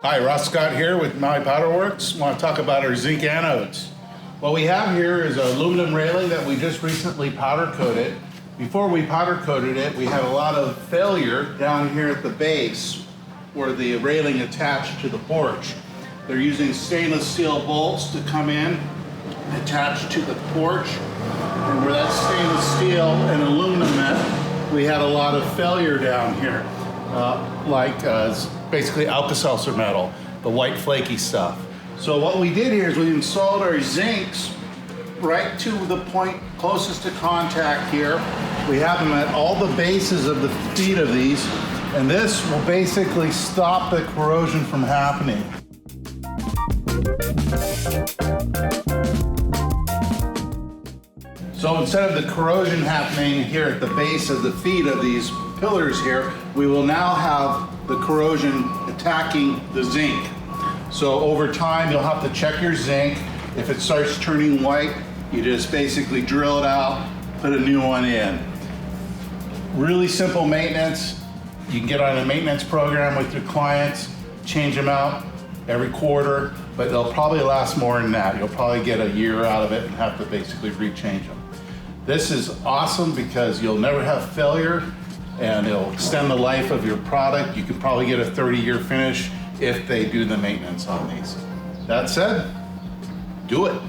Hi, Ross Scott here with My Powder Works. I want to talk about our zinc anodes. What we have here is an aluminum railing that we just recently powder coated. Before we powder coated it, we had a lot of failure down here at the base where the railing attached to the porch. They're using stainless steel bolts to come in, attached to the porch, and where that stainless steel and aluminum met, we had a lot of failure down here, basically Alka-Seltzer metal, the white flaky stuff. So what we did here is we installed our zincs right to the point closest to contact here. We have them at all the bases of the feet of these, and this will basically stop the corrosion from happening. So instead of the corrosion happening here at the base of the feet of these pillars here, we will now have the corrosion attacking the zinc. So over time, you'll have to check your zinc. If it starts turning white, you just basically drill it out, put a new one in. Really simple maintenance. You can get on a maintenance program with your clients, change them out every quarter, but they'll probably last more than that. You'll probably get a year out of it and have to basically rechange them. This is awesome because you'll never have failure and it'll extend the life of your product. You can probably get a 30-year finish if they do the maintenance on these. That said, do it.